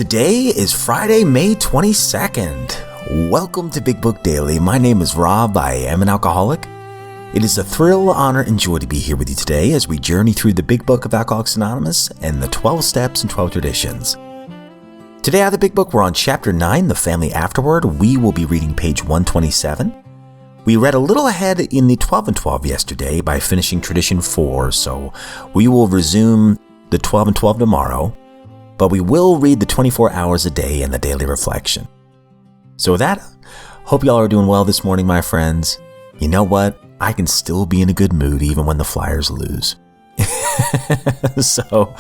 Today is Friday, May 22nd. Welcome to Big Book Daily. My name is Rob. I am an alcoholic. It is a thrill, honor, and joy to be here with you today as we journey through the Big Book of Alcoholics Anonymous and the 12 Steps and 12 Traditions. Today out of the Big Book, we're on Chapter 9, The Family Afterward. We will be reading page 127. We read a little ahead in the 12 and 12 yesterday by finishing Tradition 4, so we will resume the 12 and 12 tomorrow. But we will read the 24 hours a day in the daily reflection. So with that, hope y'all are doing well this morning, my friends. You know what? I can still be in a good mood even when the Flyers lose. So,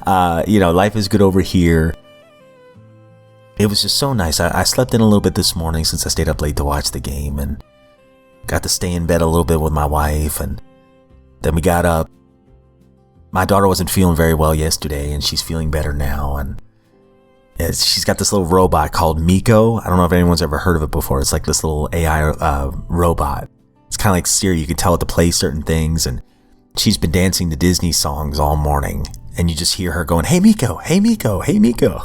life is good over here. It was just so nice. I slept in a little bit this morning since I stayed up late to watch the game and got to stay in bed a little bit with my wife. And then we got up. My daughter wasn't feeling very well yesterday, and she's feeling better now. And she's got this little robot called Miko. I don't know if anyone's ever heard of it before. It's like this little AI robot. It's kind of like Siri. You can tell it to play certain things. And she's been dancing to Disney songs all morning. And you just hear her going, "Hey, Miko, hey, Miko, hey, Miko,"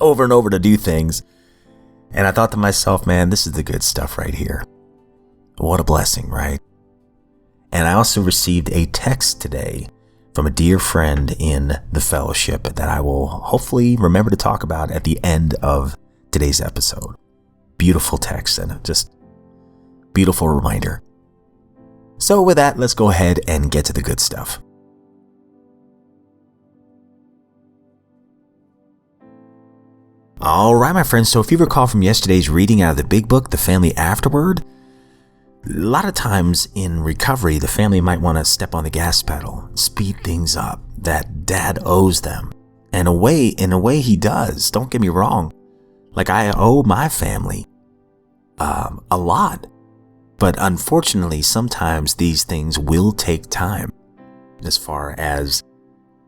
over and over to do things. And I thought to myself, man, this is the good stuff right here. What a blessing, right? And I also received a text today from a dear friend in the fellowship that I will hopefully remember to talk about at the end of today's episode. Beautiful text and just beautiful reminder. So with that, let's go ahead and get to the good stuff. All right, my friends. So if you recall from yesterday's reading out of the Big Book, The Family Afterward, a lot of times in recovery, the family might want to step on the gas pedal, speed things up, that dad owes them. And in a way he does. Don't get me wrong. Like I owe my family a lot. But unfortunately, sometimes these things will take time as far as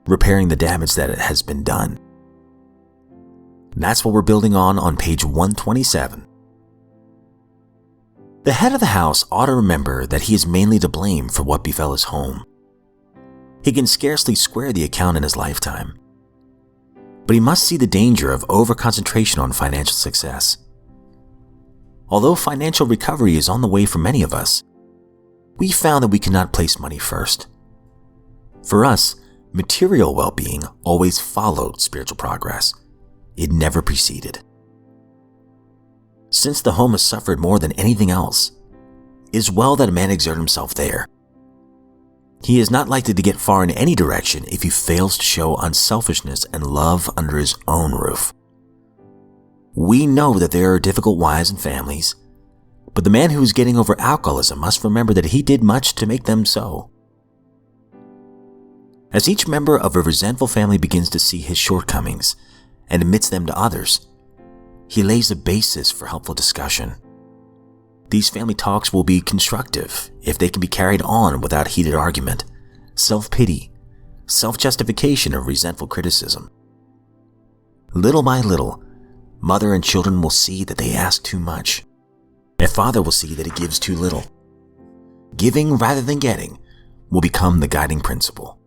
repairing the damage that has been done. And that's what we're building on page 127. The head of the house ought to remember that he is mainly to blame for what befell his home. He can scarcely square the account in his lifetime. But he must see the danger of over-concentration on financial success. Although financial recovery is on the way for many of us, we found that we cannot place money first. For us, material well-being always followed spiritual progress. It never preceded. Since the home has suffered more than anything else, it is well that a man exert himself there. He is not likely to get far in any direction if he fails to show unselfishness and love under his own roof. We know that there are difficult wives and families, but the man who is getting over alcoholism must remember that he did much to make them so. As each member of a resentful family begins to see his shortcomings and admits them to others, he lays a basis for helpful discussion. These family talks will be constructive if they can be carried on without heated argument, self-pity, self-justification, or resentful criticism. Little by little, mother and children will see that they ask too much, and father will see that he gives too little. Giving rather than getting will become the guiding principle.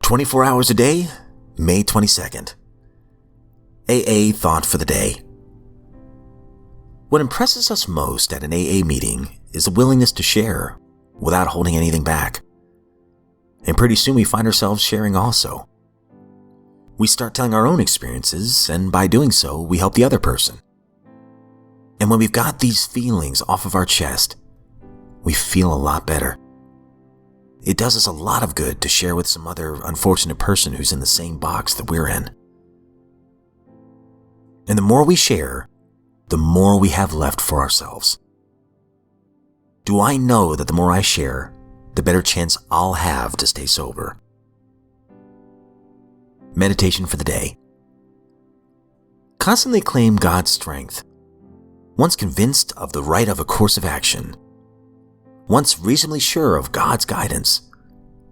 "24 hours a day, May 22nd. AA Thought for the Day. What impresses us most at an AA meeting is the willingness to share without holding anything back. And pretty soon we find ourselves sharing also. We start telling our own experiences, and by doing so, we help the other person. And when we've got these feelings off of our chest, we feel a lot better. It does us a lot of good to share with some other unfortunate person who's in the same box that we're in. And the more we share, the more we have left for ourselves. Do I know that the more I share, the better chance I'll have to stay sober? Meditation for the day. Constantly claim God's strength. Once convinced of the right of a course of action, once reasonably sure of God's guidance,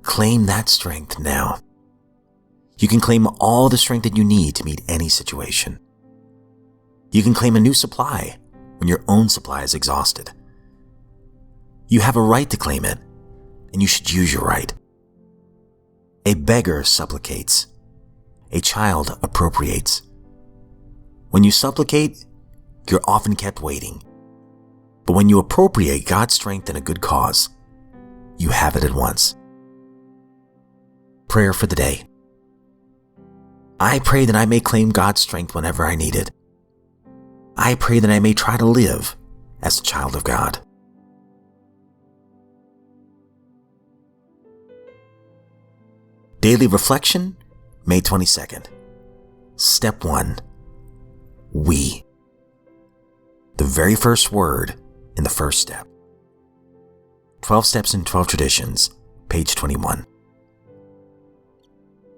claim that strength now. You can claim all the strength that you need to meet any situation. You can claim a new supply when your own supply is exhausted. You have a right to claim it, and you should use your right. A beggar supplicates. A child appropriates. When you supplicate, you're often kept waiting. But when you appropriate God's strength in a good cause, you have it at once. Prayer for the day. I pray that I may claim God's strength whenever I need it. I pray that I may try to live as a child of God. Daily Reflection, May 22nd. Step 1. We. The very first word in the first step. 12 Steps and 12 Traditions, page 21.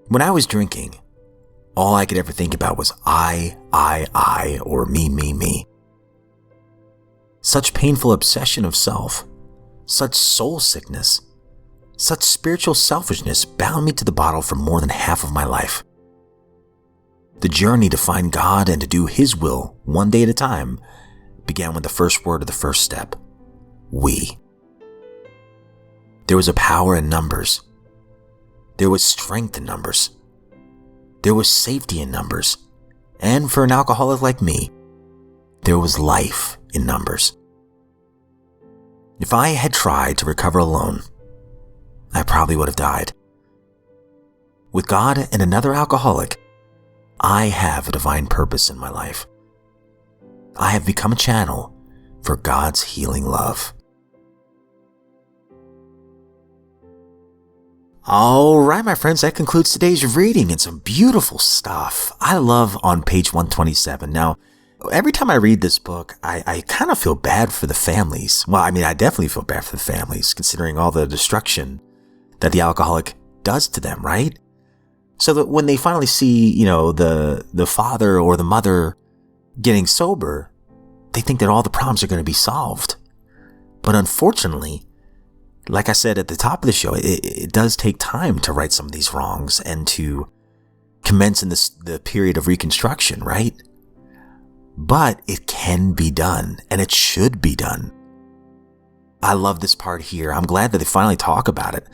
When I was drinking, all I could ever think about was I, or me. Such painful obsession of self, such soul sickness, such spiritual selfishness bound me to the bottle for more than half of my life. The journey to find God and to do His will one day at a time began with the first word of the first step, we. There was a power in numbers. There was strength in numbers. There was safety in numbers. And for an alcoholic like me, there was life in numbers. If I had tried to recover alone, I probably would have died. With God and another alcoholic, I have a divine purpose in my life. I have become a channel for God's healing love. All right, my friends, that concludes today's reading and some beautiful stuff. I love on page 127. Now, every time I read this book, I kind of feel bad for the families. Well, I mean, I definitely feel bad for the families, considering all the destruction that the alcoholic does to them, right? So that when they finally see, the father or the mother getting sober, they think that all the problems are going to be solved. But unfortunately, like I said at the top of the show, it does take time to right some of these wrongs and to commence in the period of reconstruction, right? But it can be done, and it should be done. I love this part here. I'm glad that they finally talk about it.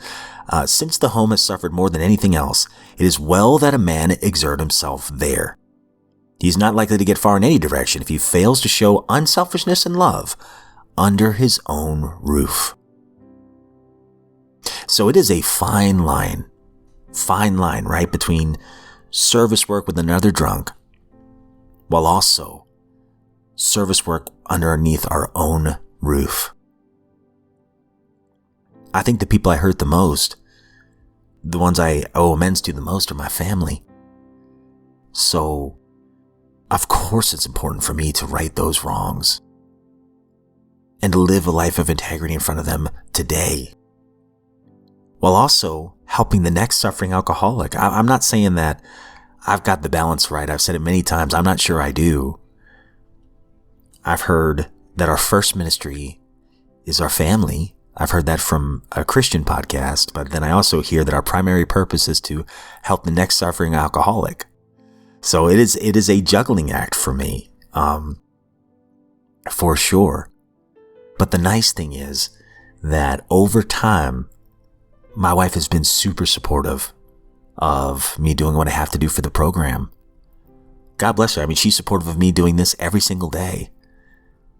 Since the home has suffered more than anything else, it is well that a man exert himself there. He is not likely to get far in any direction if he fails to show unselfishness and love under his own roof. So it is a fine line, right, between service work with another drunk, while also service work underneath our own roof. I think the people I hurt the most, the ones I owe amends to the most, are my family. So, of course it's important for me to right those wrongs and to live a life of integrity in front of them today, while also helping the next suffering alcoholic. I'm not saying that I've got the balance right. I've said it many times. I'm not sure I do. I've heard that our first ministry is our family. I've heard that from a Christian podcast, but then I also hear that our primary purpose is to help the next suffering alcoholic. So it is a juggling act for me, for sure. But the nice thing is that over time, my wife has been super supportive of me doing what I have to do for the program. God bless her. I mean, she's supportive of me doing this every single day.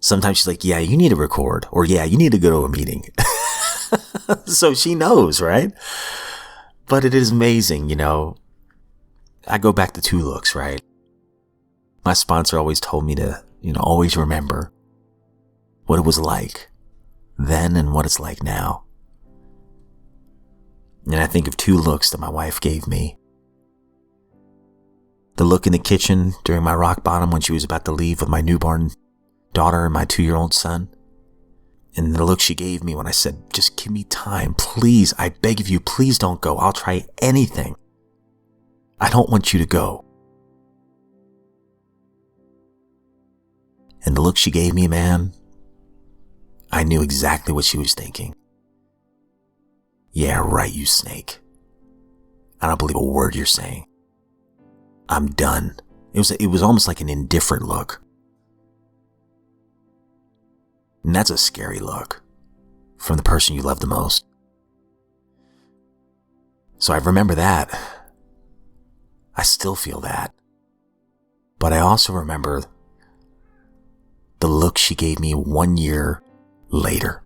Sometimes she's like, yeah, you need to record, or yeah, you need to go to a meeting. So she knows, right? But it is amazing, I go back to 2 looks, right? My sponsor always told me to, always remember what it was like then and what it's like now. And I think of 2 looks that my wife gave me. The look in the kitchen during my rock bottom when she was about to leave with my newborn daughter and my 2-year-old son. And the look she gave me when I said, just give me time, please, I beg of you, please don't go. I'll try anything. I don't want you to go. And the look she gave me, man, I knew exactly what she was thinking. Yeah, right, you snake. I don't believe a word you're saying. I'm done. It was almost like an indifferent look. And that's a scary look from the person you love the most. So I remember that. I still feel that. But I also remember the look she gave me 1 year later,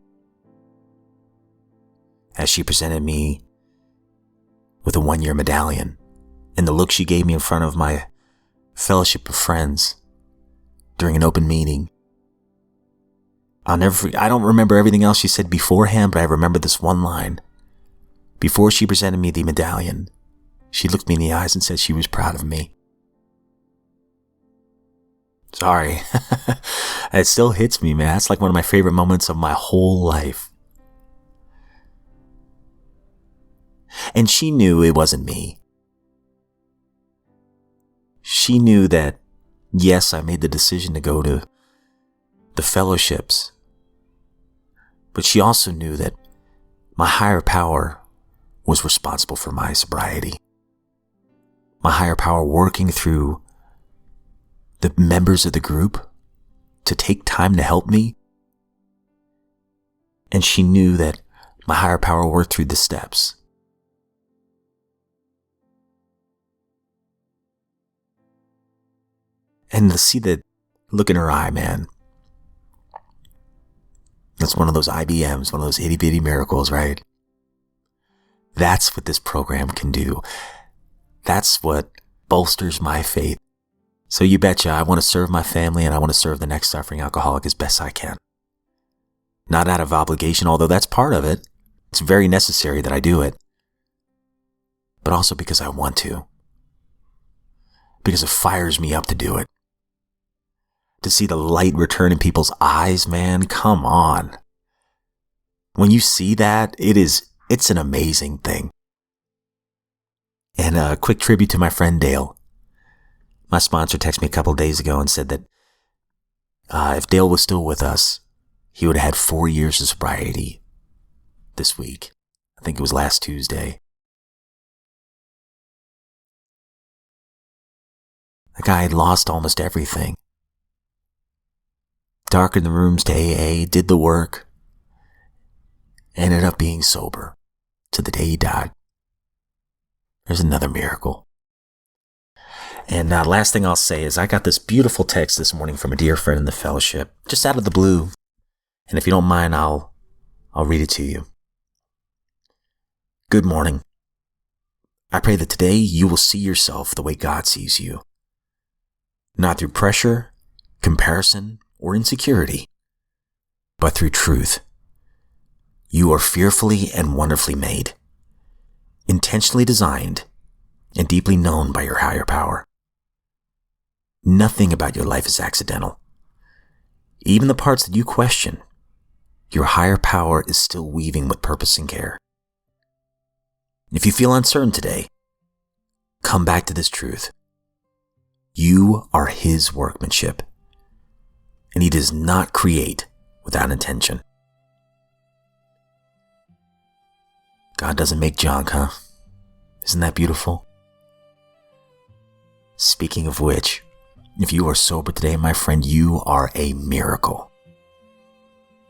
as she presented me with a 1-year medallion, and the look she gave me in front of my fellowship of friends during an open meeting. I don't remember everything else she said beforehand, but I remember this one line. Before she presented me the medallion, she looked me in the eyes and said she was proud of me. Sorry. It still hits me, man. That's like one of my favorite moments of my whole life. And she knew it wasn't me. She knew that, yes, I made the decision to go to the fellowships, but she also knew that my higher power was responsible for my sobriety. My higher power working through the members of the group to take time to help me. And she knew that my higher power worked through the steps. And to see that look in her eye, man. That's one of those IBMs, one of those itty bitty miracles, right? That's what this program can do. That's what bolsters my faith. So you betcha, I want to serve my family and I want to serve the next suffering alcoholic as best I can. Not out of obligation, although that's part of it. It's very necessary that I do it. But also because I want to. Because it fires me up to do it. To see the light return in people's eyes, man, come on. When you see that, it's an amazing thing. And a quick tribute to my friend Dale. My sponsor texted me a couple of days ago and said that if Dale was still with us, he would have had 4 years of sobriety this week. I think it was last Tuesday. The guy had lost almost everything. Darkened the rooms to AA, did the work, ended up being sober to the day he died. There's another miracle. And last thing I'll say is I got this beautiful text this morning from a dear friend in the fellowship, just out of the blue. And if you don't mind, I'll read it to you. Good morning. I pray that today you will see yourself the way God sees you. Not through pressure, comparison, or insecurity, but through truth. You are fearfully and wonderfully made, intentionally designed, and deeply known by your higher power. Nothing about your life is accidental. Even the parts that you question, your higher power is still weaving with purpose and care. If you feel uncertain today, come back to this truth. You are His workmanship, and He does not create without intention. God doesn't make junk, huh? Isn't that beautiful? Speaking of which, if you are sober today, my friend, you are a miracle.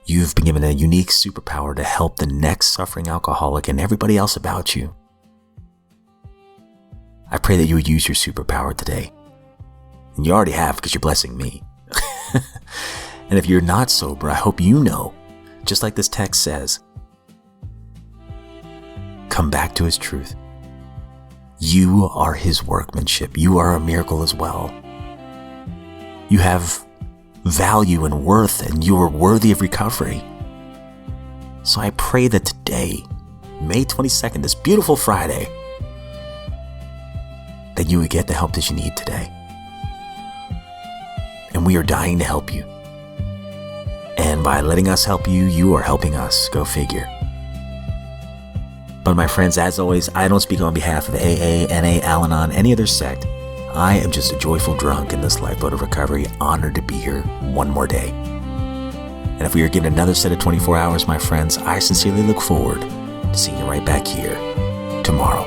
You've been given a unique superpower to help the next suffering alcoholic and everybody else about you. I pray that you would use your superpower today. And you already have because you're blessing me. And if you're not sober, I hope you know, just like this text says, come back to His truth. You are His workmanship. You are a miracle as well. You have value and worth, and you are worthy of recovery. So I pray that today, May 22nd, this beautiful Friday, that you would get the help that you need today. And we are dying to help you. And by letting us help you, you are helping us. Go figure. But my friends, as always, I don't speak on behalf of AA, NA, Al-Anon, any other sect. I am just a joyful drunk in this lifeboat of recovery, honored to be here one more day. And if we are given another set of 24 hours, my friends, I sincerely look forward to seeing you right back here tomorrow.